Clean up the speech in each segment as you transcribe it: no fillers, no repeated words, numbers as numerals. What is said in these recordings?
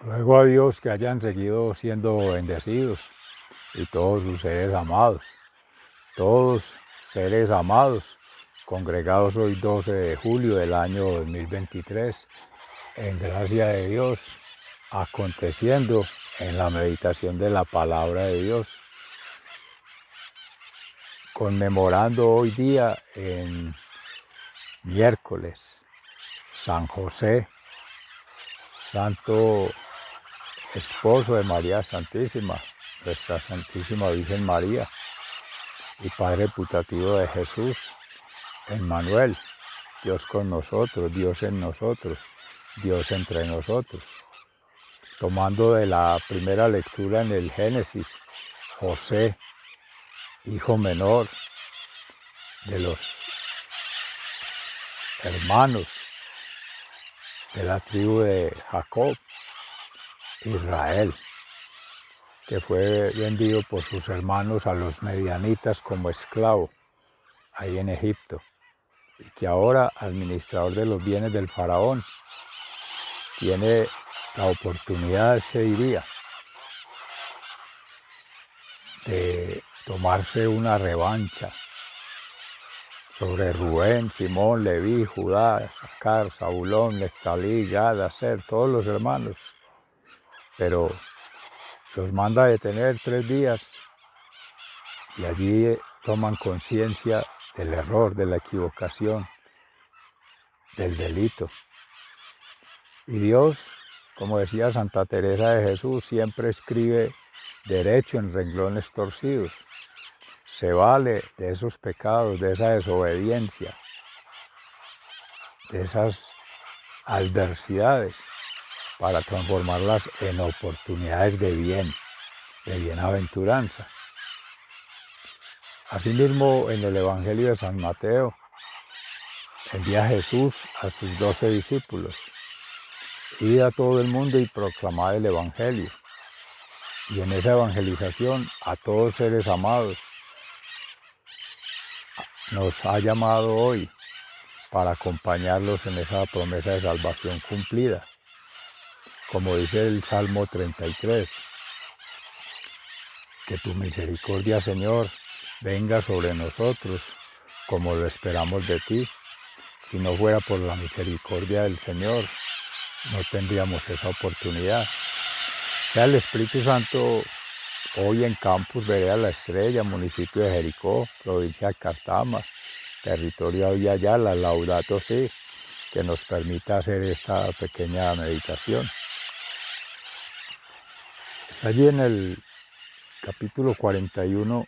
Ruego a Dios que hayan seguido siendo bendecidos y todos sus seres amados, todos seres amados, congregados hoy 12 de julio del año 2023, en gracia de Dios, aconteciendo en la meditación de la palabra de Dios, conmemorando hoy día en miércoles San José, santo esposo de María Santísima, nuestra Santísima Virgen María, y Padre putativo de Jesús, Emmanuel, Dios con nosotros, Dios en nosotros, Dios entre nosotros. Tomando de la primera lectura en el Génesis, José, hijo menor de los hermanos de la tribu de Jacob, Israel, que fue vendido por sus hermanos a los medianitas como esclavo ahí en Egipto, y que ahora, administrador de los bienes del faraón, tiene la oportunidad, se diría, de tomarse una revancha sobre Rubén, Simón, Leví, Judá, Sacar, Zabulón, Neftalí, Gad, Aser, todos los hermanos, pero los manda a detener 3 días y allí toman conciencia del error, de la equivocación, del delito. Y Dios, como decía Santa Teresa de Jesús, siempre escribe derecho en renglones torcidos. Se vale de esos pecados, de esa desobediencia, de esas adversidades, para transformarlas en oportunidades de bien, de bienaventuranza. Asimismo, en el Evangelio de San Mateo, envía Jesús a sus 12 discípulos: id a todo el mundo y proclamad el Evangelio. Y en esa evangelización, a todos seres amados, nos ha llamado hoy para acompañarlos en esa promesa de salvación cumplida. Como dice el Salmo 33, que tu misericordia, Señor, venga sobre nosotros como lo esperamos de ti. Si no fuera por la misericordia del Señor, no tendríamos esa oportunidad. Sea el Espíritu Santo hoy en Campus Vereda La Estrella, municipio de Jericó, provincia de Cartama, territorio de Ayala, Laudato Si, que nos permita hacer esta pequeña meditación. Está allí en el capítulo 41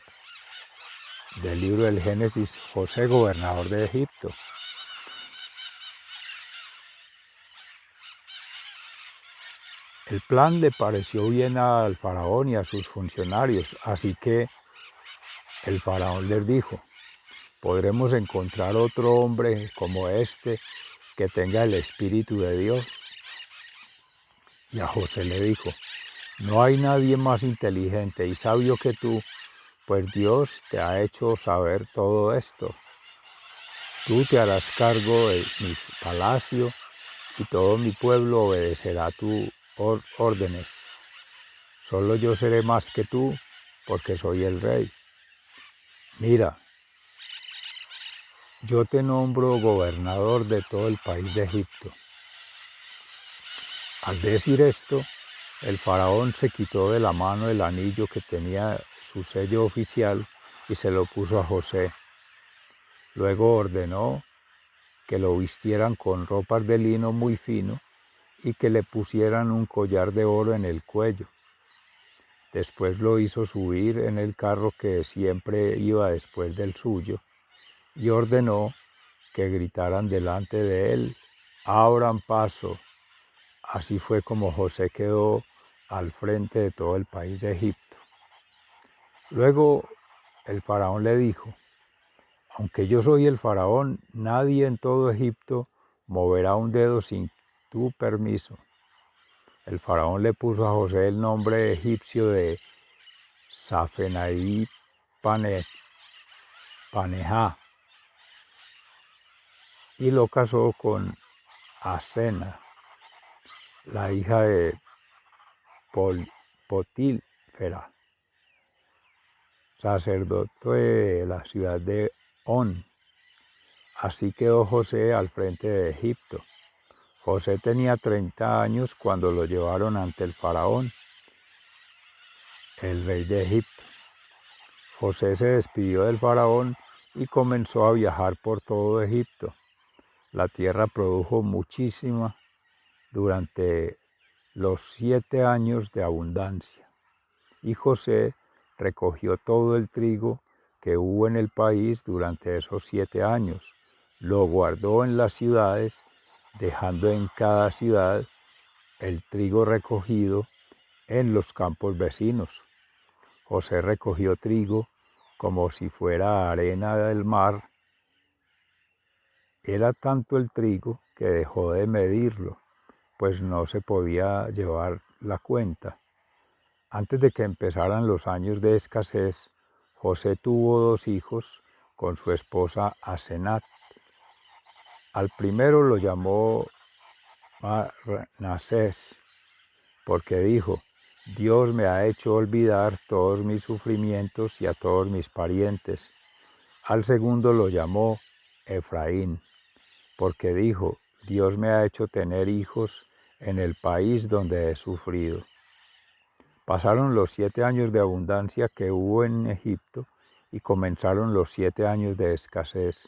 del libro del Génesis, José, gobernador de Egipto. El plan le pareció bien al faraón y a sus funcionarios, así que el faraón les dijo: ¿podremos encontrar otro hombre como este que tenga el Espíritu de Dios? Y a José le dijo: no hay nadie más inteligente y sabio que tú, pues Dios te ha hecho saber todo esto. Tú te harás cargo de mi palacio y todo mi pueblo obedecerá tus órdenes. Solo yo seré más que tú, porque soy el rey. Mira, yo te nombro gobernador de todo el país de Egipto. Al decir esto, el faraón se quitó de la mano el anillo que tenía su sello oficial y se lo puso a José. Luego ordenó que lo vistieran con ropas de lino muy fino y que le pusieran un collar de oro en el cuello. Después lo hizo subir en el carro que siempre iba después del suyo y ordenó que gritaran delante de él: abran paso. Así fue como José quedó al frente de todo el país de Egipto. Luego el faraón le dijo: aunque yo soy el faraón, nadie en todo Egipto moverá un dedo sin tu permiso. El faraón le puso a José el nombre egipcio de Safenai-Paneja y lo casó con Asena, la hija de Potífera, sacerdote de la ciudad de On. Así quedó José al frente de Egipto. José tenía 30 años cuando lo llevaron ante el faraón, el rey de Egipto. José se despidió del faraón y comenzó a viajar por todo Egipto. La tierra produjo muchísima durante los 7 años de abundancia. Y José recogió todo el trigo que hubo en el país durante esos 7 años. Lo guardó en las ciudades, dejando en cada ciudad el trigo recogido en los campos vecinos. José recogió trigo como si fuera arena del mar. Era tanto el trigo que dejó de medirlo, pues no se podía llevar la cuenta. Antes de que empezaran los años de escasez, José tuvo 2 hijos con su esposa Asenat. Al primero lo llamó Manasés, porque dijo: Dios me ha hecho olvidar todos mis sufrimientos y a todos mis parientes. Al segundo lo llamó Efraín, porque dijo: Dios me ha hecho tener hijos en el país donde he sufrido. Pasaron los 7 años de abundancia que hubo en Egipto y comenzaron los 7 años de escasez,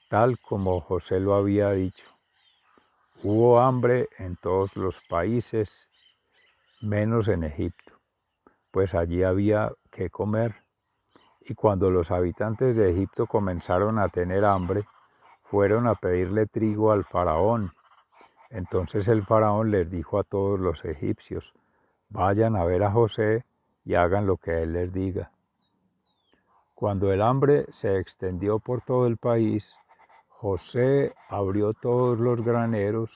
tal como José lo había dicho. Hubo hambre en todos los países, menos en Egipto, pues allí había que comer. Y cuando los habitantes de Egipto comenzaron a tener hambre, fueron a pedirle trigo al faraón. Entonces el faraón les dijo a todos los egipcios: vayan a ver a José y hagan lo que él les diga. Cuando el hambre se extendió por todo el país, José abrió todos los graneros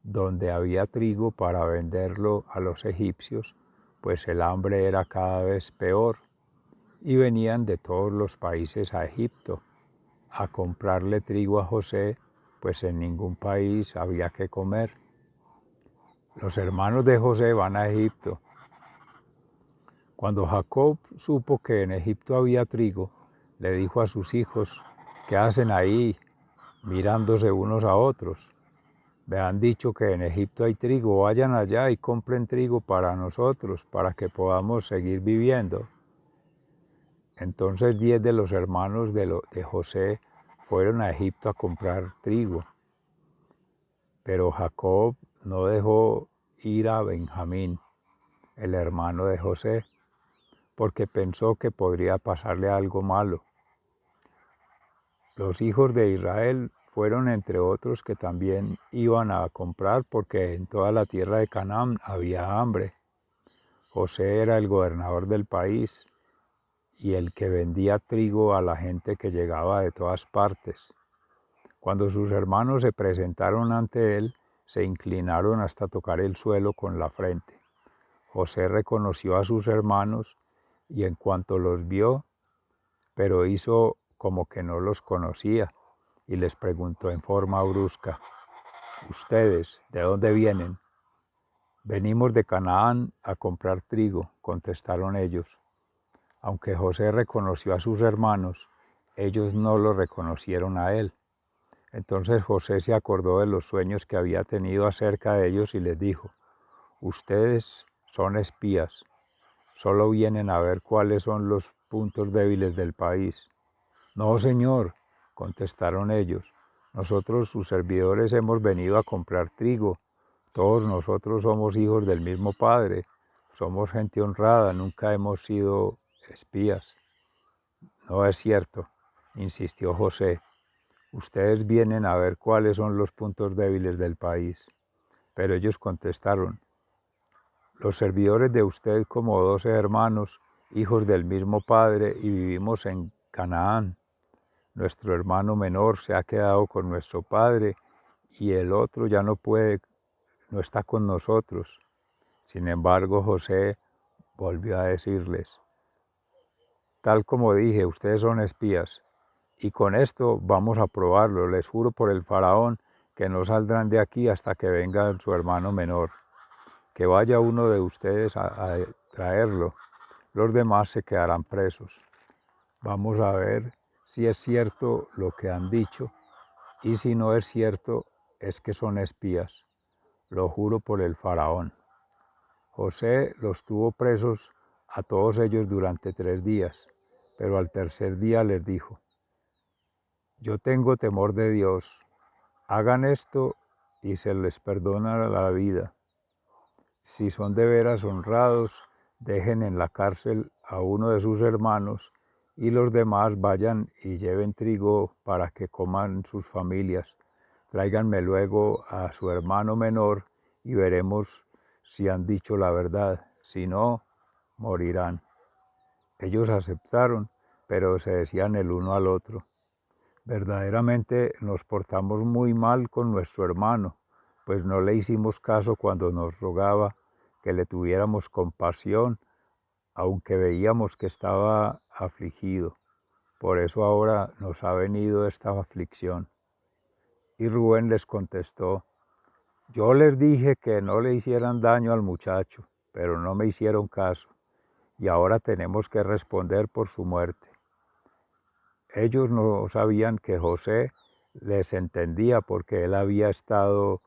donde había trigo para venderlo a los egipcios, pues el hambre era cada vez peor, y venían de todos los países a Egipto a comprarle trigo a José, pues en ningún país había que comer. Los hermanos de José van a Egipto. Cuando Jacob supo que en Egipto había trigo, le dijo a sus hijos: ¿qué hacen ahí mirándose unos a otros? Me han dicho que en Egipto hay trigo, vayan allá y compren trigo para nosotros, para que podamos seguir viviendo. Entonces 10 de los hermanos de José fueron a Egipto a comprar trigo. Pero Jacob no dejó ir a Benjamín, el hermano de José, porque pensó que podría pasarle algo malo. Los hijos de Israel fueron entre otros que también iban a comprar, porque en toda la tierra de Canaán había hambre. José era el gobernador del país y el que vendía trigo a la gente que llegaba de todas partes. Cuando sus hermanos se presentaron ante él, se inclinaron hasta tocar el suelo con la frente. José reconoció a sus hermanos y en cuanto los vio, pero hizo como que no los conocía y les preguntó en forma brusca: ¿ustedes de dónde vienen? Venimos de Canaán a comprar trigo, contestaron ellos. Aunque José reconoció a sus hermanos, ellos no lo reconocieron a él. Entonces José se acordó de los sueños que había tenido acerca de ellos y les dijo: ustedes son espías, solo vienen a ver cuáles son los puntos débiles del país. No, señor, contestaron ellos, nosotros sus servidores hemos venido a comprar trigo. Todos nosotros somos hijos del mismo Padre, somos gente honrada, nunca hemos sido espías. No es cierto, insistió José, ustedes vienen a ver cuáles son los puntos débiles del país. Pero ellos contestaron: los servidores de usted como 12 hermanos, hijos del mismo Padre, y vivimos en Canaán. Nuestro hermano menor se ha quedado con nuestro padre y el otro ya no está con nosotros. Sin embargo, José volvió a decirles: tal como dije, ustedes son espías, y con esto vamos a probarlo. Les juro por el faraón que no saldrán de aquí hasta que venga su hermano menor. que vaya uno de ustedes a traerlo. Los demás se quedarán presos. Vamos a ver si es cierto lo que han dicho, y si no es cierto, es que son espías. Lo juro por el faraón. José los tuvo presos a todos ellos durante 3 días, pero al tercer día les dijo: yo tengo temor de Dios, hagan esto y se les perdona la vida. Si son de veras honrados, dejen en la cárcel a uno de sus hermanos, y los demás vayan y lleven trigo para que coman sus familias. Tráiganme luego a su hermano menor y veremos si han dicho la verdad. Si no, morirán. Ellos aceptaron, pero se decían el uno al otro: verdaderamente nos portamos muy mal con nuestro hermano, pues no le hicimos caso cuando nos rogaba que le tuviéramos compasión, aunque veíamos que estaba afligido. Por eso ahora nos ha venido esta aflicción. Y Rubén les contestó: yo les dije que no le hicieran daño al muchacho, pero no me hicieron caso, y ahora tenemos que responder por su muerte. Ellos no sabían que José les entendía, porque él había estado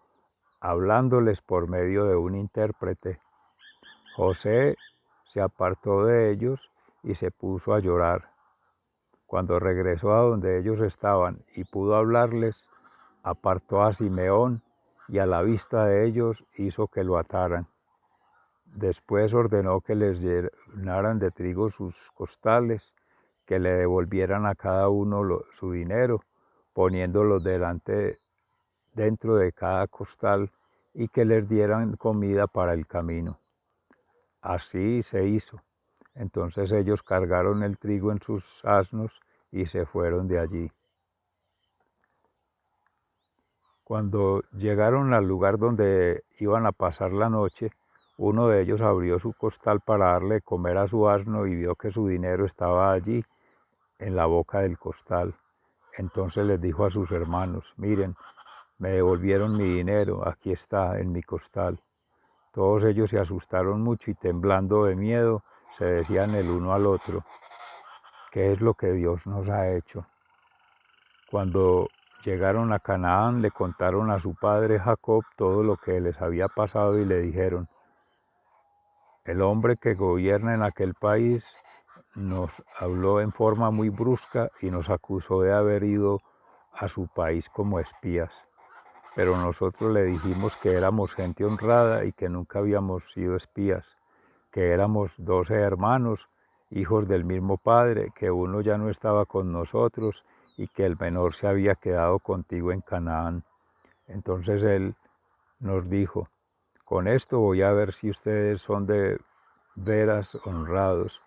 hablándoles por medio de un intérprete. José se apartó de ellos y se puso a llorar. Cuando regresó a donde ellos estaban y pudo hablarles, apartó a Simeón y a la vista de ellos hizo que lo ataran. Después ordenó que les llenaran de trigo sus costales, que le devolvieran a cada uno su dinero, poniéndolo dentro de cada costal, y que les dieran comida para el camino. Así se hizo. Entonces ellos cargaron el trigo en sus asnos y se fueron de allí. Cuando llegaron al lugar donde iban a pasar la noche, uno de ellos abrió su costal para darle de comer a su asno y vio que su dinero estaba allí, en la boca del costal. Entonces les dijo a sus hermanos: miren, me devolvieron mi dinero, aquí está en mi costal. Todos ellos se asustaron mucho y, temblando de miedo, se decían el uno al otro: ¿qué es lo que Dios nos ha hecho? Cuando llegaron a Canaán, le contaron a su padre Jacob todo lo que les había pasado y le dijeron: el hombre que gobierna en aquel país nos habló en forma muy brusca y nos acusó de haber ido a su país como espías. Pero nosotros le dijimos que éramos gente honrada y que nunca habíamos sido espías, que éramos 12 hermanos, hijos del mismo padre, que uno ya no estaba con nosotros y que el menor se había quedado contigo en Canaán. Entonces él nos dijo: con esto voy a ver si ustedes son de veras honrados.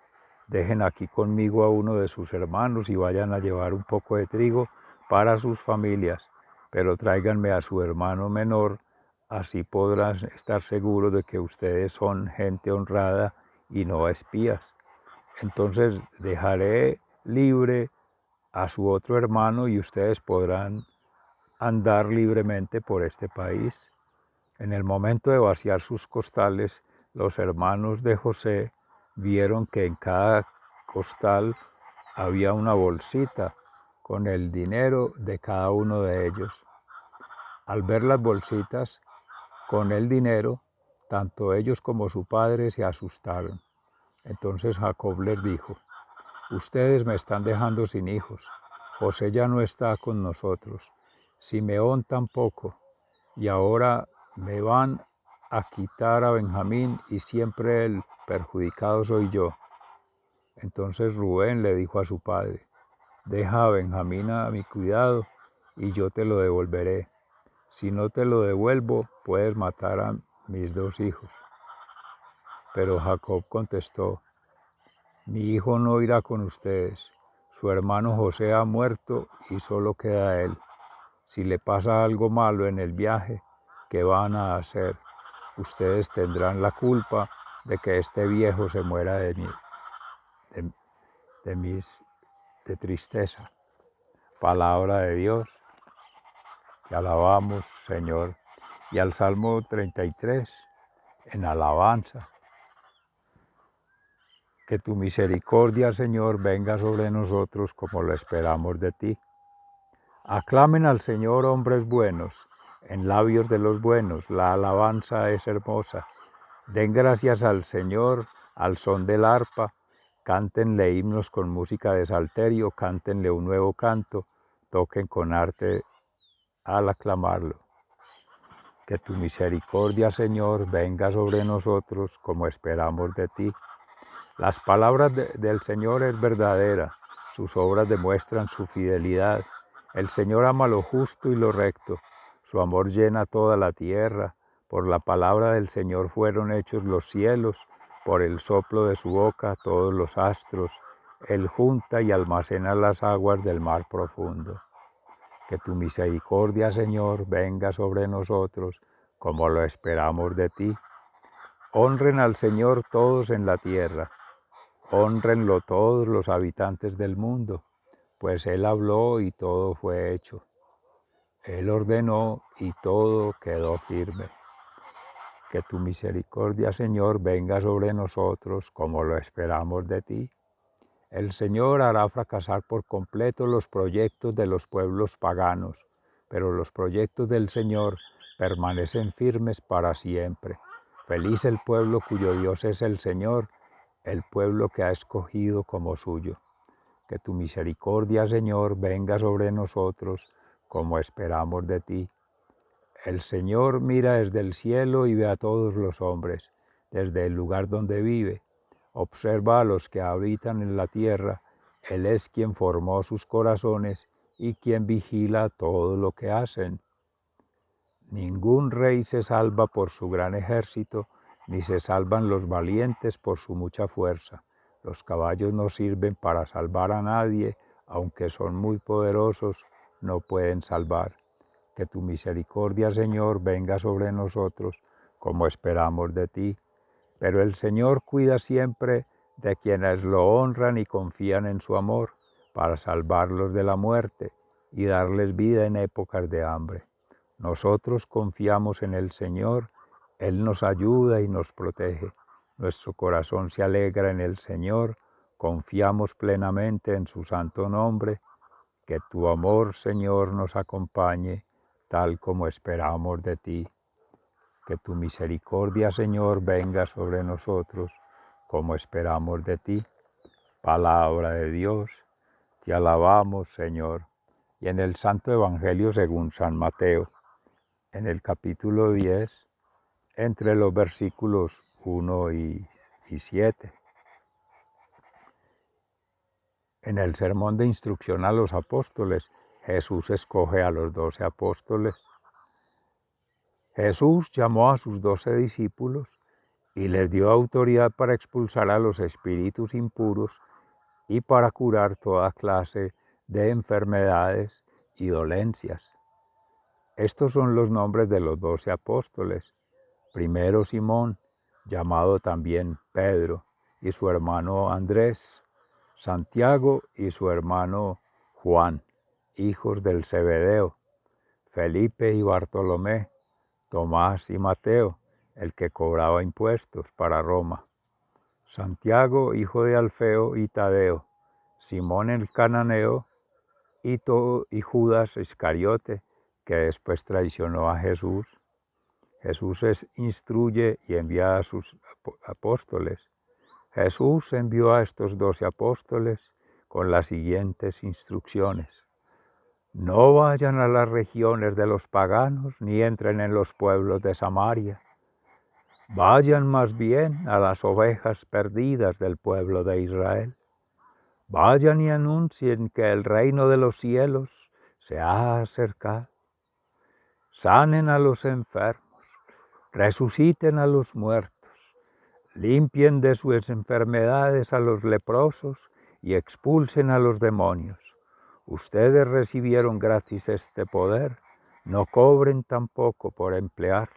Dejen aquí conmigo a uno de sus hermanos y vayan a llevar un poco de trigo para sus familias, pero tráiganme a su hermano menor, así podrán estar seguros de que ustedes son gente honrada y no espías. Entonces dejaré libre a su otro hermano y ustedes podrán andar libremente por este país. En el momento de vaciar sus costales, los hermanos de José vieron que en cada costal había una bolsita con el dinero de cada uno de ellos. Al ver las bolsitas con el dinero, tanto ellos como su padre se asustaron. Entonces Jacob les dijo: ustedes me están dejando sin hijos. José ya no está con nosotros, Simeón tampoco, y ahora me van a quitar a Benjamín y siempre el perjudicado soy yo. Entonces Rubén le dijo a su padre: deja a Benjamín a mi cuidado y yo te lo devolveré. Si no te lo devuelvo, puedes matar a mis 2 hijos. Pero Jacob contestó: mi hijo no irá con ustedes. Su hermano José ha muerto y solo queda él. Si le pasa algo malo en el viaje, ¿qué van a hacer? Ustedes tendrán la culpa de que este viejo se muera de, de tristeza. Palabra de Dios. Te alabamos, Señor. Y al Salmo 33, en alabanza. Que tu misericordia, Señor, venga sobre nosotros como lo esperamos de ti. Aclamen al Señor hombres buenos, en labios de los buenos la alabanza es hermosa. Den gracias al Señor al son del arpa, cántenle himnos con música de salterio, cántenle un nuevo canto, toquen con arte al aclamarlo. Que tu misericordia, Señor, venga sobre nosotros como esperamos de ti. Las palabras del Señor es verdadera, sus obras demuestran su fidelidad. El Señor ama lo justo y lo recto, su amor llena toda la tierra. Por la palabra del Señor fueron hechos los cielos, por el soplo de su boca todos los astros. Él junta y almacena las aguas del mar profundo. Que tu misericordia, Señor, venga sobre nosotros, como lo esperamos de ti. Honren al Señor todos en la tierra. Hónrenlo todos los habitantes del mundo, pues Él habló y todo fue hecho. Él ordenó y todo quedó firme. Que tu misericordia, Señor, venga sobre nosotros como lo esperamos de ti. El Señor hará fracasar por completo los proyectos de los pueblos paganos, pero los proyectos del Señor permanecen firmes para siempre. Feliz el pueblo cuyo Dios es el Señor, el pueblo que ha escogido como suyo. Que tu misericordia, Señor, venga sobre nosotros como esperamos de ti. El Señor mira desde el cielo y ve a todos los hombres, desde el lugar donde vive. Observa a los que habitan en la tierra. Él es quien formó sus corazones y quien vigila todo lo que hacen. Ningún rey se salva por su gran ejército, ni se salvan los valientes por su mucha fuerza. Los caballos no sirven para salvar a nadie, aunque son muy poderosos, no pueden salvar. Que tu misericordia, Señor, venga sobre nosotros, como esperamos de ti. Pero el Señor cuida siempre de quienes lo honran y confían en su amor, para salvarlos de la muerte y darles vida en épocas de hambre. Nosotros confiamos en el Señor, Él nos ayuda y nos protege. Nuestro corazón se alegra en el Señor, confiamos plenamente en su santo nombre. Que tu amor, Señor, nos acompañe, tal como esperamos de ti. Que tu misericordia, Señor, venga sobre nosotros, como esperamos de ti. Palabra de Dios, te alabamos, Señor. Y en el Santo Evangelio según San Mateo, en el capítulo 10, entre los versículos 1 y 7. En el sermón de instrucción a los apóstoles, Jesús escoge a los 12 apóstoles. Jesús llamó a sus 12 discípulos y les dio autoridad para expulsar a los espíritus impuros y para curar toda clase de enfermedades y dolencias. Estos son los nombres de los 12 apóstoles. Primero Simón, llamado también Pedro, y su hermano Andrés, Santiago y su hermano Juan, hijos del Zebedeo, Felipe y Bartolomé, Tomás y Mateo, el que cobraba impuestos para Roma, Santiago, hijo de Alfeo y Tadeo, Simón el cananeo y Judas Iscariote, que después traicionó a Jesús. Jesús instruye y envía a sus apóstoles. Jesús envió a estos 12 apóstoles con las siguientes instrucciones. No vayan a las regiones de los paganos, ni entren en los pueblos de Samaria. Vayan más bien a las ovejas perdidas del pueblo de Israel. Vayan y anuncien que el reino de los cielos se ha acercado. Sanen a los enfermos, resuciten a los muertos, limpien de sus enfermedades a los leprosos y expulsen a los demonios. Ustedes recibieron gratis este poder, no cobren tampoco por emplearlo.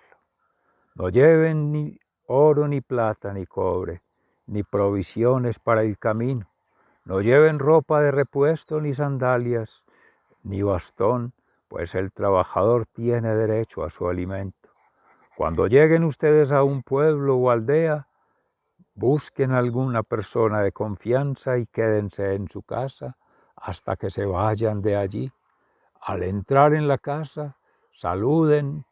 No lleven ni oro, ni plata, ni cobre, ni provisiones para el camino. No lleven ropa de repuesto, ni sandalias, ni bastón, pues el trabajador tiene derecho a su alimento. Cuando lleguen ustedes a un pueblo o aldea, busquen alguna persona de confianza y quédense en su casa hasta que se vayan de allí. Al entrar en la casa, saluden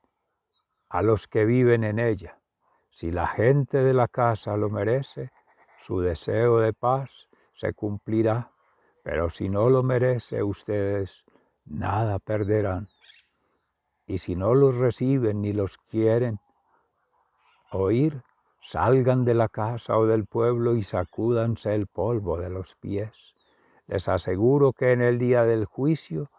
a los que viven en ella. Si la gente de la casa lo merece, su deseo de paz se cumplirá, pero si no lo merece, ustedes nada perderán. Y si no los reciben ni los quieren oír, salgan de la casa o del pueblo y sacúdanse el polvo de los pies. Les aseguro que en el día del juicio,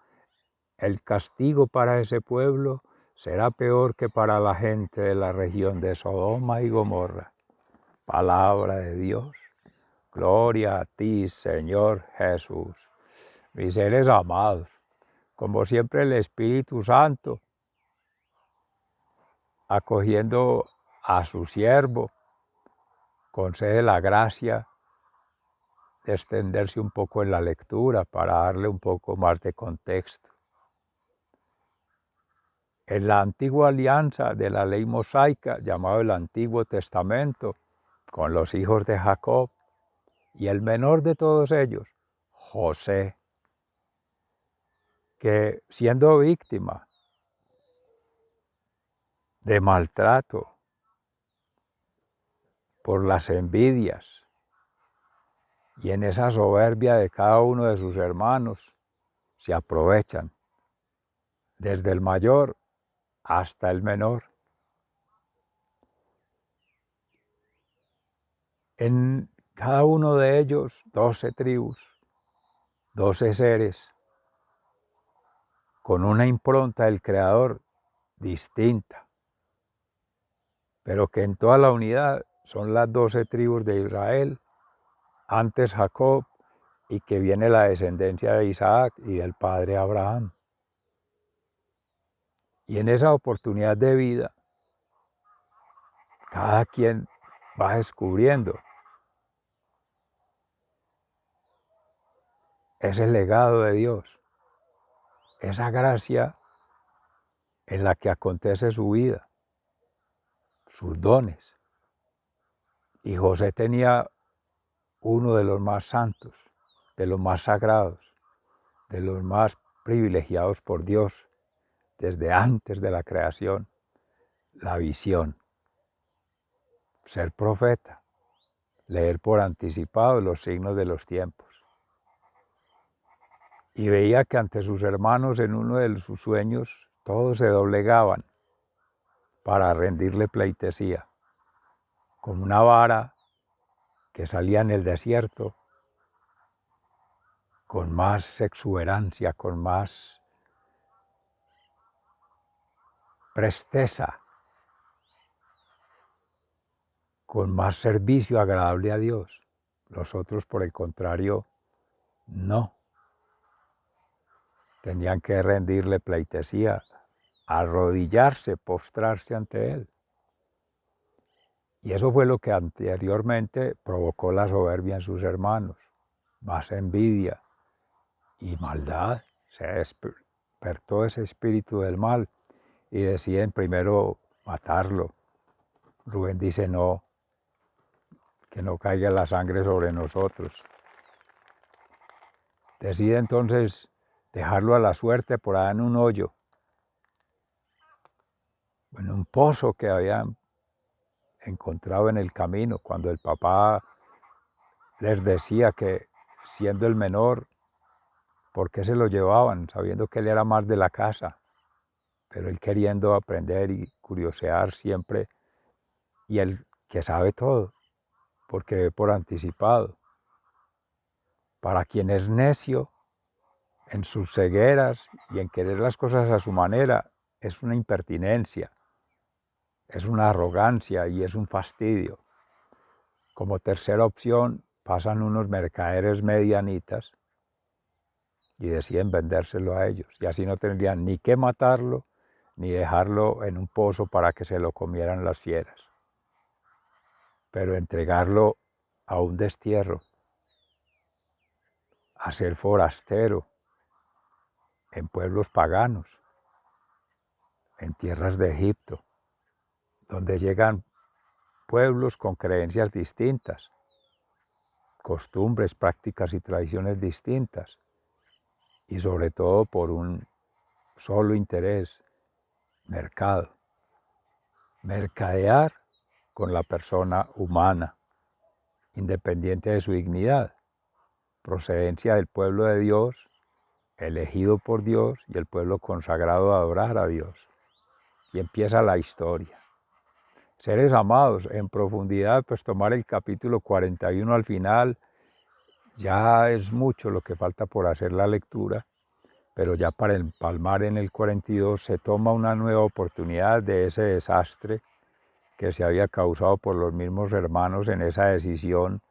el castigo para ese pueblo será peor que para la gente de la región de Sodoma y Gomorra. Palabra de Dios. Gloria a ti, Señor Jesús. Mis seres amados, como siempre el Espíritu Santo, acogiendo a su siervo, concede la gracia de extenderse un poco en la lectura para darle un poco más de contexto. En la antigua alianza de la ley mosaica, llamado el Antiguo Testamento, con los hijos de Jacob, y el menor de todos ellos, José, que siendo víctima de maltrato por las envidias y en esa soberbia de cada uno de sus hermanos, se aprovechan, desde el mayor hasta el menor. En cada uno de ellos, 12 tribus, 12 seres, con una impronta del Creador distinta, pero que en toda la unidad son las 12 tribus de Israel, antes Jacob, y que viene la descendencia de Isaac y del padre Abraham. Y en esa oportunidad de vida, cada quien va descubriendo ese legado de Dios, esa gracia en la que acontece su vida, sus dones. Y José tenía uno de los más santos, de los más sagrados, de los más privilegiados por Dios, desde antes de la creación, la visión, ser profeta, leer por anticipado los signos de los tiempos. Y veía que ante sus hermanos en uno de sus sueños todos se doblegaban para rendirle pleitesía, como una vara que salía en el desierto con más exuberancia, con más presteza, con más servicio agradable a Dios. Los otros, por el contrario, no. Tenían que rendirle pleitesía, arrodillarse, postrarse ante Él. Y eso fue lo que anteriormente provocó la soberbia en sus hermanos, más envidia y maldad. Se despertó ese espíritu del mal y deciden primero matarlo. Rubén dice no, que no caiga la sangre sobre nosotros. Decide entonces dejarlo a la suerte por allá en un hoyo, en un pozo que habían encontrado en el camino, cuando el papá les decía que siendo el menor, ¿por qué se lo llevaban? Sabiendo que él era más de la casa, pero él queriendo aprender y curiosear siempre, y él que sabe todo, porque ve por anticipado. Para quien es necio en sus cegueras y en querer las cosas a su manera, es una impertinencia, es una arrogancia y es un fastidio. Como tercera opción pasan unos mercaderes medianitas y deciden vendérselo a ellos. Y así no tendrían ni que matarlo, ni dejarlo en un pozo para que se lo comieran las fieras. Pero entregarlo a un destierro, a ser forastero en pueblos paganos, en tierras de Egipto, donde llegan pueblos con creencias distintas, costumbres, prácticas y tradiciones distintas, y sobre todo por un solo interés: mercado. Mercadear con la persona humana, independiente de su dignidad, procedencia del pueblo de Dios, elegido por Dios, y el pueblo consagrado a adorar a Dios. Y empieza la historia. Seres amados, en profundidad, pues tomar el capítulo 41 al final, ya es mucho lo que falta por hacer la lectura, pero ya para empalmar en el 42 se toma una nueva oportunidad de ese desastre que se había causado por los mismos hermanos en esa decisión,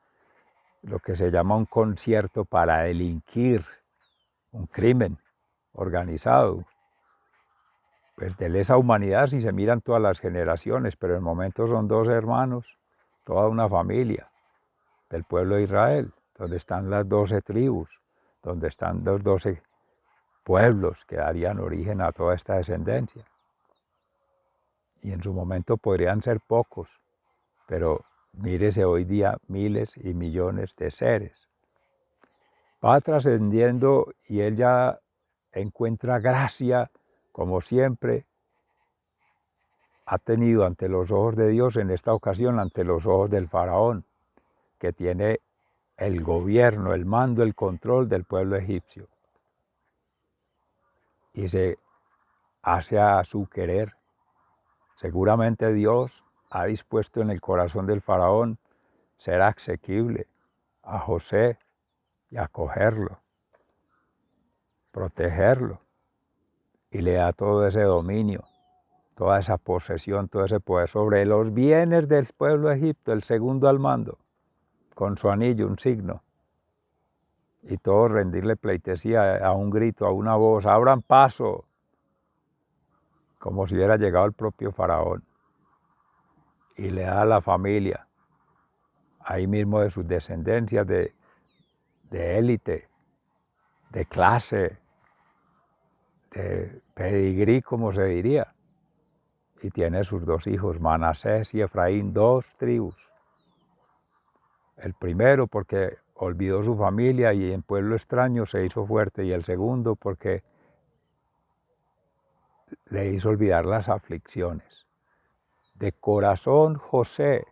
lo que se llama un concierto para delinquir, un crimen organizado. Pues de lesa humanidad si se miran todas las generaciones, pero en el momento son dos hermanos, toda una familia del pueblo de Israel, donde están las 12 tribus, donde están los 12 pueblos que darían origen a toda esta descendencia. Y en su momento podrían ser pocos, pero mírese hoy día miles y millones de seres. Va trascendiendo y él ya encuentra gracia, como siempre ha tenido ante los ojos de Dios, en esta ocasión ante los ojos del faraón, que tiene el gobierno, el mando, el control del pueblo egipcio. Y se hace a su querer. Seguramente Dios ha dispuesto en el corazón del faraón ser asequible a José y acogerlo, protegerlo, y le da todo ese dominio, toda esa posesión, todo ese poder sobre los bienes del pueblo de Egipto, el segundo al mando, con su anillo, un signo, y todos rendirle pleitesía a un grito, a una voz: abran paso, como si hubiera llegado el propio faraón, y le da a la familia, ahí mismo de sus descendencias, de élite, de clase, de pedigrí, como se diría, y tiene sus dos hijos, Manasés y Efraín, dos tribus. El primero porque olvidó su familia y en pueblo extraño se hizo fuerte, y el segundo porque le hizo olvidar las aflicciones. De corazón José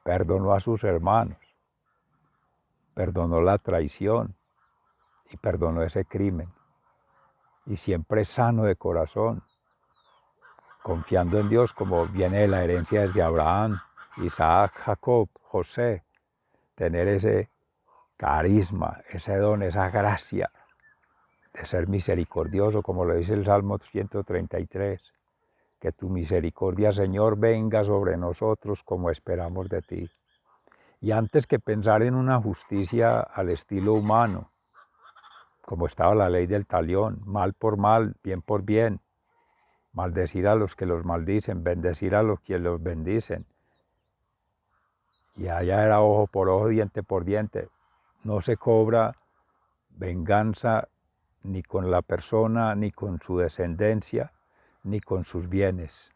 perdonó a sus hermanos, perdonó la traición y perdonó ese crimen. Y siempre sano de corazón, confiando en Dios, como viene de la herencia desde Abraham, Isaac, Jacob, José, tener ese carisma, ese don, esa gracia de ser misericordioso, como lo dice el Salmo 133, que tu misericordia, Señor, venga sobre nosotros como esperamos de ti. Y antes que pensar en una justicia al estilo humano, como estaba la ley del talión, mal por mal, bien por bien, maldecir a los que los maldicen, bendecir a los que los bendicen, y allá era ojo por ojo, diente por diente. No se cobra venganza ni con la persona, ni con su descendencia, ni con sus bienes.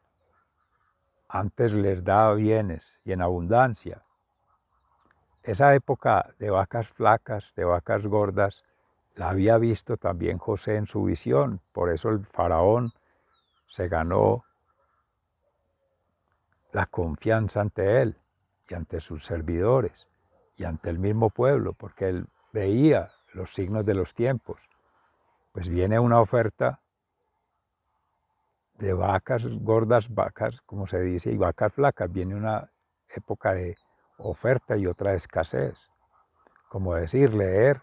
Antes les da bienes y en abundancia. Esa época de vacas flacas, de vacas gordas, la había visto también José en su visión. Por eso el faraón se ganó la confianza ante él y ante sus servidores y ante el mismo pueblo, porque él veía los signos de los tiempos. Pues viene una oferta de vacas gordas, vacas, como se dice, y vacas flacas. Viene una época de oferta y otra de escasez. Como decir, leer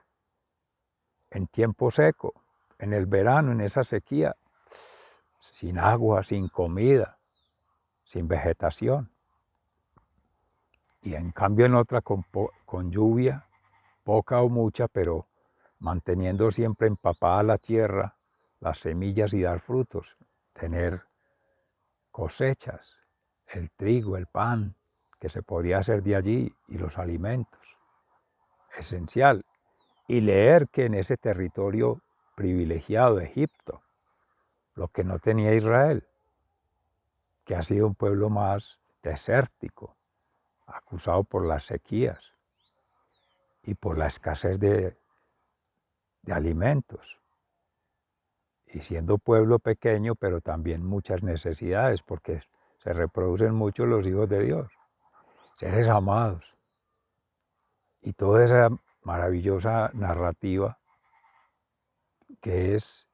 en tiempo seco, en el verano, en esa sequía, sin agua, sin comida, sin vegetación. Y en cambio en otra con lluvia, poca o mucha, pero manteniendo siempre empapada la tierra, las semillas, y dar frutos, tener cosechas, el trigo, el pan, que se podía hacer de allí, y los alimentos, esencial. Y leer que en ese territorio privilegiado, Egipto, lo que no tenía Israel, que ha sido un pueblo más desértico, acusado por las sequías y por la escasez de alimentos. Y siendo pueblo pequeño, pero también muchas necesidades, porque se reproducen mucho los hijos de Dios, seres amados. Y toda esa maravillosa narrativa que es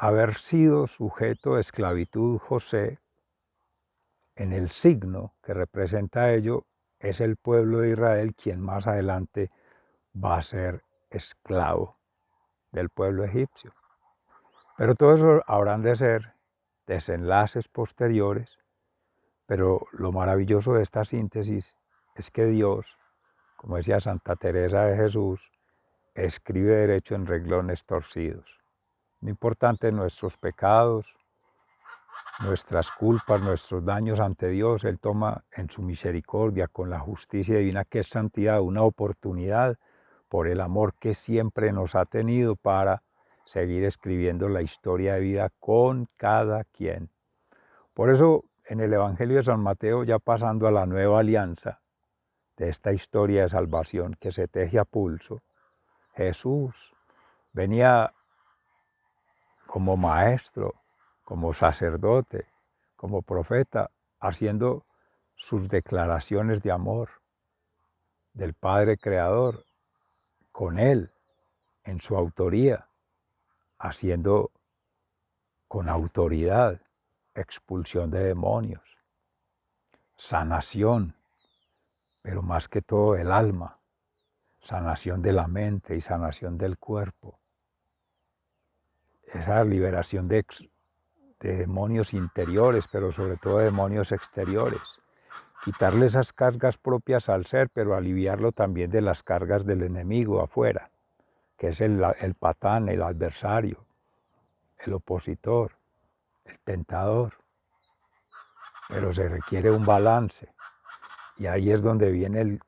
haber sido sujeto de esclavitud José, en el signo que representa ello, es el pueblo de Israel quien más adelante va a ser esclavo del pueblo egipcio. Pero todo eso habrán de ser desenlaces posteriores, pero lo maravilloso de esta síntesis es que Dios, como decía Santa Teresa de Jesús, escribe derecho en renglones torcidos. No importante nuestros pecados, nuestras culpas, nuestros daños ante Dios, Él toma en su misericordia, con la justicia divina que es santidad, una oportunidad por el amor que siempre nos ha tenido para seguir escribiendo la historia de vida con cada quien. Por eso, en el Evangelio de San Mateo, ya pasando a la nueva alianza de esta historia de salvación que se teje a pulso, Jesús venía como maestro, como sacerdote, como profeta, haciendo sus declaraciones de amor del Padre Creador con Él, en su autoría, haciendo con autoridad expulsión de demonios, sanación, pero más que todo el alma, sanación de la mente y sanación del cuerpo, esa liberación de demonios interiores, pero sobre todo de demonios exteriores. Quitarle esas cargas propias al ser, pero aliviarlo también de las cargas del enemigo afuera, que es el patán, el adversario, el opositor, el tentador. Pero se requiere un balance, y ahí es donde viene el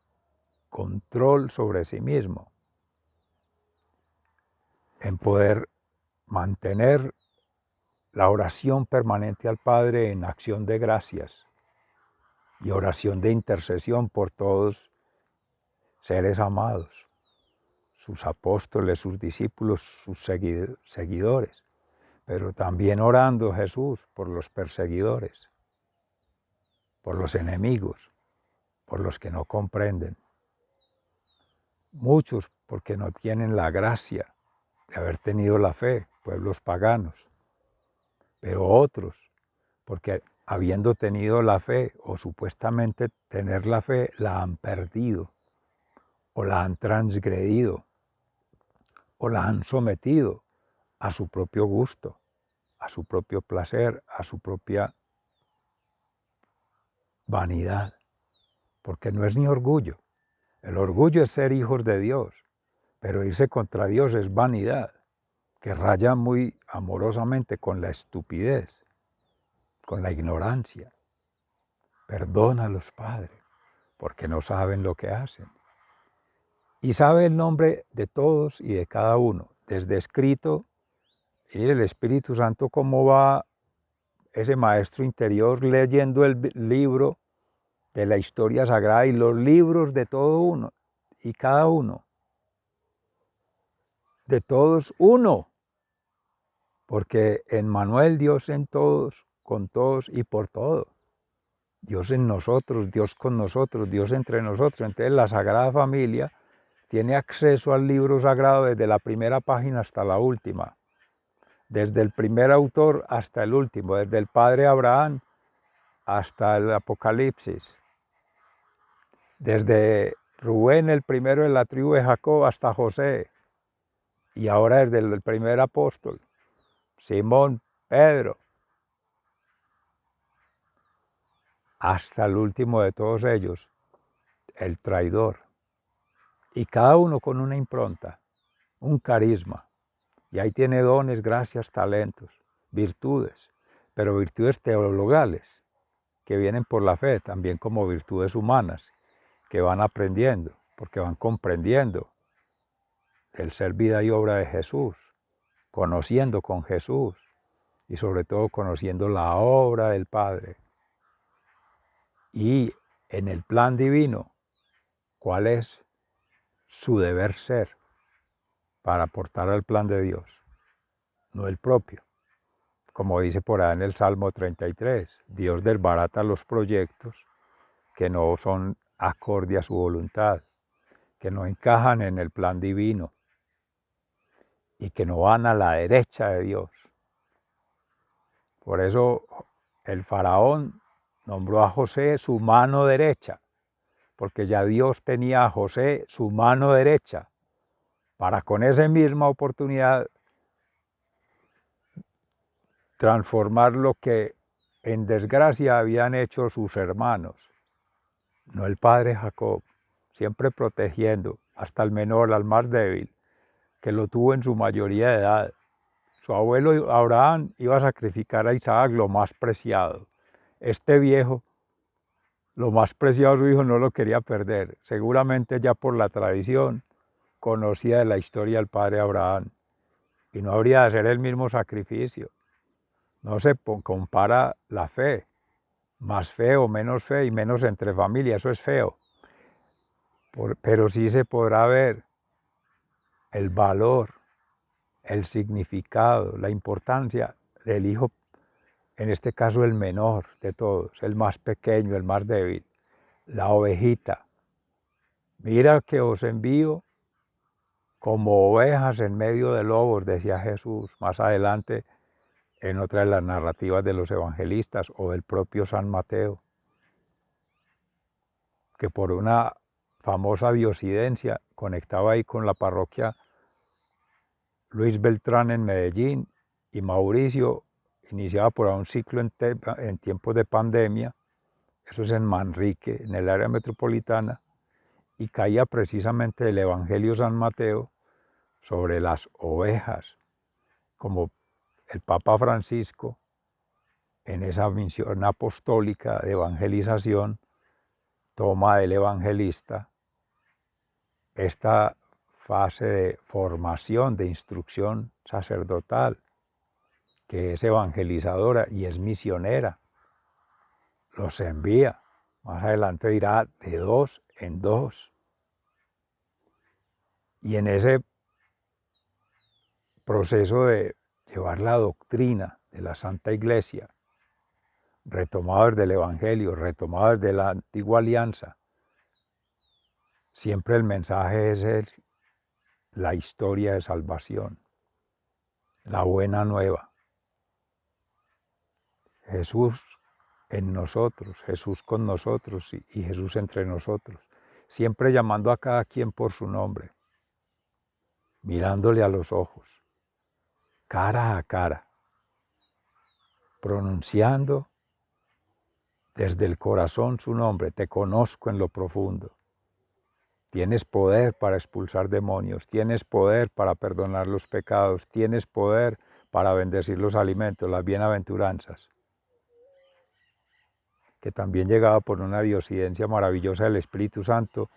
control sobre sí mismo, en poder mantener la oración permanente al Padre en acción de gracias y oración de intercesión por todos seres amados, sus apóstoles, sus discípulos, sus seguidores, pero también orando Jesús por los perseguidores, por los enemigos, por los que no comprenden. Muchos porque no tienen la gracia de haber tenido la fe, pueblos paganos, pero otros porque habiendo tenido la fe o supuestamente tener la fe, la han perdido o la han transgredido o la han sometido a su propio gusto, a su propio placer, a su propia vanidad, porque no es ni orgullo. El orgullo es ser hijos de Dios, pero irse contra Dios es vanidad, que raya muy amorosamente con la estupidez, con la ignorancia. Perdona a los padres, porque no saben lo que hacen. Y sabe el nombre de todos y de cada uno, desde escrito, y el Espíritu Santo cómo va ese maestro interior leyendo el libro de la historia sagrada y los libros de todo uno y cada uno, de todos uno, porque en Manuel Dios en todos, con todos y por todo. Dios en nosotros, Dios con nosotros, Dios entre nosotros. Entonces la Sagrada Familia tiene acceso al libro sagrado desde la primera página hasta la última, desde el primer autor hasta el último, desde el padre Abraham hasta el Apocalipsis, desde Rubén, el primero de la tribu de Jacob, hasta José, y ahora desde el primer apóstol, Simón, Pedro, hasta el último de todos ellos, el traidor. Y cada uno con una impronta, un carisma. Y ahí tiene dones, gracias, talentos, virtudes, pero virtudes teologales, que vienen por la fe, también como virtudes humanas, que van aprendiendo, porque van comprendiendo el ser vida y obra de Jesús, conociendo con Jesús, y sobre todo conociendo la obra del Padre. Y en el plan divino, ¿cuál es su deber ser para aportar al plan de Dios? No el propio. Como dice por ahí en el Salmo 33, Dios desbarata los proyectos que no son acorde a su voluntad, que no encajan en el plan divino y que no van a la derecha de Dios. Por eso el faraón nombró a José su mano derecha, porque ya Dios tenía a José su mano derecha, para con esa misma oportunidad transformar lo que en desgracia habían hecho sus hermanos, no el padre Jacob, siempre protegiendo hasta el menor, al más débil, que lo tuvo en su mayoría de edad. Su abuelo Abraham iba a sacrificar a Isaac, lo más preciado. Este viejo, lo más preciado de su hijo, no lo quería perder. Seguramente ya por la tradición conocía de la historia del padre Abraham. Y no habría de hacer el mismo sacrificio. No se compara la fe. Más fe o menos fe y menos entre familia, eso es feo. Pero sí se podrá ver el valor, el significado, la importancia del hijo, en este caso el menor de todos, el más pequeño, el más débil, la ovejita. Mira que os envío como ovejas en medio de lobos, decía Jesús más adelante en otra de las narrativas de los evangelistas o del propio San Mateo, que por una famosa diosidencia conectaba ahí con la parroquia Luis Beltrán en Medellín, y Mauricio iniciaba por ahí un ciclo en tiempos de pandemia, eso es en Manrique, en el área metropolitana, y caía precisamente el Evangelio San Mateo sobre las ovejas, como el Papa Francisco, en esa misión apostólica de evangelización, toma del evangelista esta fase de formación, de instrucción sacerdotal, que es evangelizadora y es misionera. Los envía, más adelante dirá, de dos en dos. Y en ese proceso de llevar la doctrina de la Santa Iglesia, retomado desde el Evangelio, retomado desde la Antigua Alianza, siempre el mensaje es la historia de salvación, la buena nueva. Jesús en nosotros, Jesús con nosotros y Jesús entre nosotros, siempre llamando a cada quien por su nombre, mirándole a los ojos, cara a cara, pronunciando desde el corazón su nombre. Te conozco en lo profundo. Tienes poder para expulsar demonios, tienes poder para perdonar los pecados, tienes poder para bendecir los alimentos, las bienaventuranzas, que también llegaba por una diosidencia maravillosa del Espíritu Santo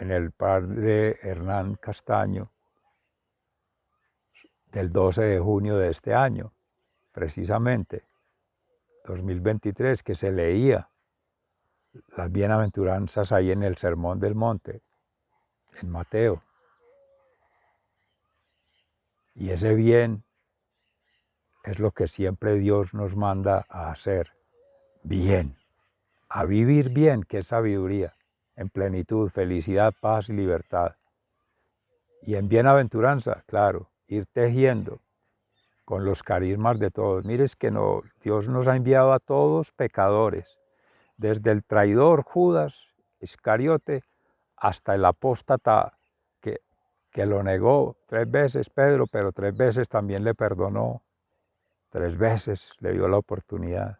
en el padre Hernán Castaño, del 12 de junio de este año, precisamente, 2023, que se leía las bienaventuranzas ahí en el Sermón del Monte, en Mateo. Y ese bien es lo que siempre Dios nos manda a hacer, bien, a vivir bien, que es sabiduría, en plenitud, felicidad, paz y libertad. Y en bienaventuranza, claro, ir tejiendo con los carismas de todos. Mires que no, Dios nos ha enviado a todos pecadores, desde el traidor Judas Iscariote hasta el apóstata que lo negó 3 veces, Pedro, pero 3 veces también le perdonó, 3 veces le dio la oportunidad.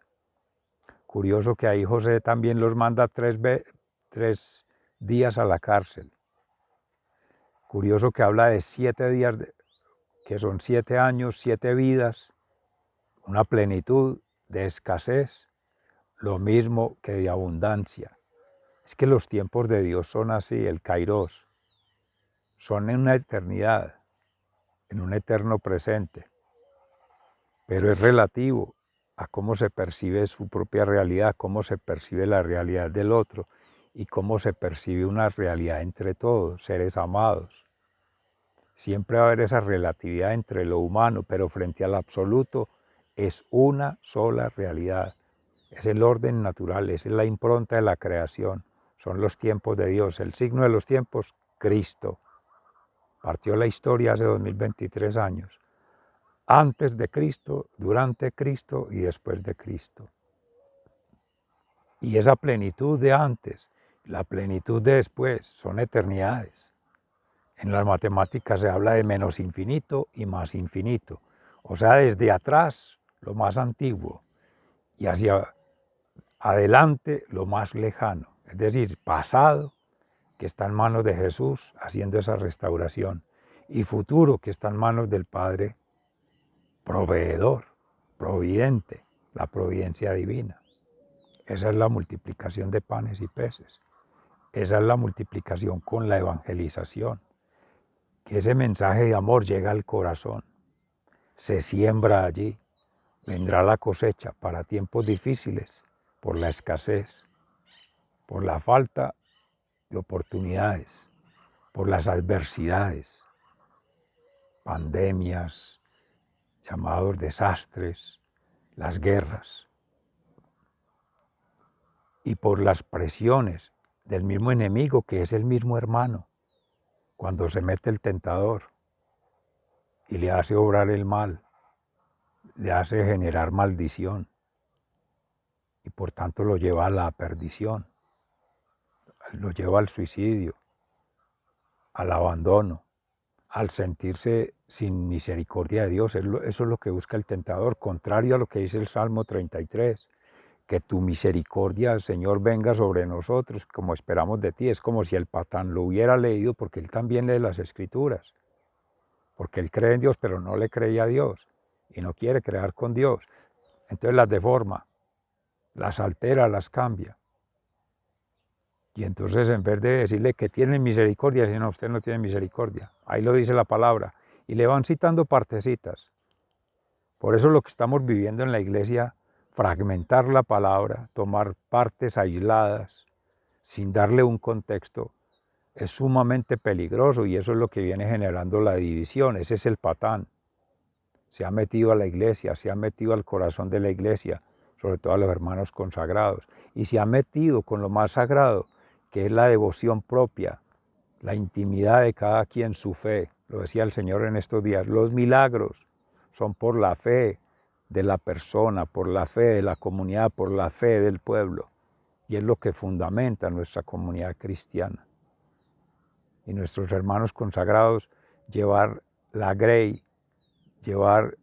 Curioso que ahí José también los manda 3 días a la cárcel. Curioso que habla de 7 días, que son 7 años, 7 vidas, una plenitud de escasez, lo mismo que de abundancia. Es que los tiempos de Dios son así, el kairos, son en una eternidad, en un eterno presente. pero es relativo a cómo se percibe su propia realidad, cómo se percibe la realidad del otro y cómo se percibe una realidad entre todos, seres amados. Siempre va a haber esa relatividad entre lo humano, pero frente al absoluto es una sola realidad. Es el orden natural, es la impronta de la creación, son los tiempos de Dios, el signo de los tiempos, Cristo. Partió la historia hace 2023 años, antes de Cristo, durante Cristo y después de Cristo. Y esa plenitud de antes, la plenitud de después, son eternidades. En las matemáticas se habla de menos infinito y más infinito. O sea, desde atrás, lo más antiguo, y hacia adelante, lo más lejano. Es decir, pasado, que está en manos de Jesús, haciendo esa restauración, y futuro, que está en manos del Padre, proveedor, providente, la providencia divina. Esa es la multiplicación de panes y peces. Esa es la multiplicación con la evangelización. Que ese mensaje de amor llega al corazón, se siembra allí, vendrá la cosecha para tiempos difíciles, por la escasez, por la falta de oportunidades, por las adversidades, pandemias, llamados desastres, las guerras, y por las presiones del mismo enemigo que es el mismo hermano, cuando se mete el tentador y le hace obrar el mal, le hace generar maldición y por tanto lo lleva a la perdición, lo lleva al suicidio, al abandono, al sentirse sin misericordia de Dios. Eso es lo que busca el tentador, contrario a lo que dice el Salmo 33, que tu misericordia, Señor, venga sobre nosotros como esperamos de ti. Es como si el patán lo hubiera leído, porque él también lee las Escrituras, porque él cree en Dios, pero no le creía a Dios y no quiere crear con Dios. Entonces las deforma, las altera, las cambia. Y entonces en vez de decirle que tiene misericordia, dice, no, usted no tiene misericordia. Ahí lo dice la palabra. Y le van citando partecitas. Por eso lo que estamos viviendo en la iglesia, fragmentar la palabra, tomar partes aisladas, sin darle un contexto, es sumamente peligroso y eso es lo que viene generando la división. Ese es el patán. Se ha metido a la iglesia, se ha metido al corazón de la iglesia, sobre todo a los hermanos consagrados, y se ha metido con lo más sagrado, que es la devoción propia, la intimidad de cada quien, su fe. Lo decía el Señor en estos días, los milagros son por la fe de la persona, por la fe de la comunidad, por la fe del pueblo, y es lo que fundamenta nuestra comunidad cristiana. Y nuestros hermanos consagrados, llevar la grey, llevar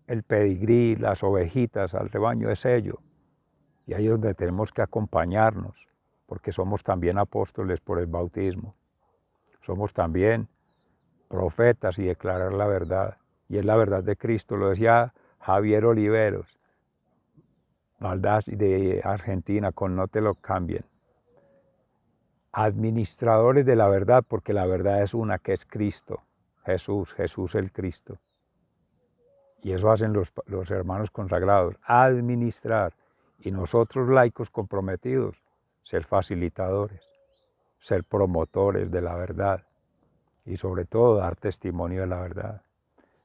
el pedigrí, las ovejitas al rebaño es ello. Y ahí es donde tenemos que acompañarnos, porque somos también apóstoles por el bautismo. Somos también profetas y declarar la verdad. Y es la verdad de Cristo, lo decía Javier Oliveros, Baldás de Argentina, con No te lo cambien. Administradores de la verdad, porque la verdad es una, que es Cristo, Jesús el Cristo. Y eso hacen los hermanos consagrados, administrar. Y nosotros laicos comprometidos, ser facilitadores, ser promotores de la verdad y sobre todo dar testimonio de la verdad.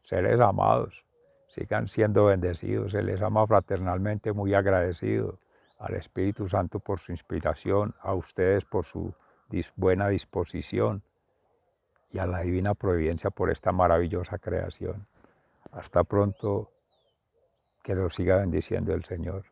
Seres amados, sigan siendo bendecidos, se les ama fraternalmente, muy agradecido al Espíritu Santo por su inspiración, a ustedes por su buena disposición y a la divina providencia por esta maravillosa creación. Hasta pronto, que los siga bendiciendo el Señor.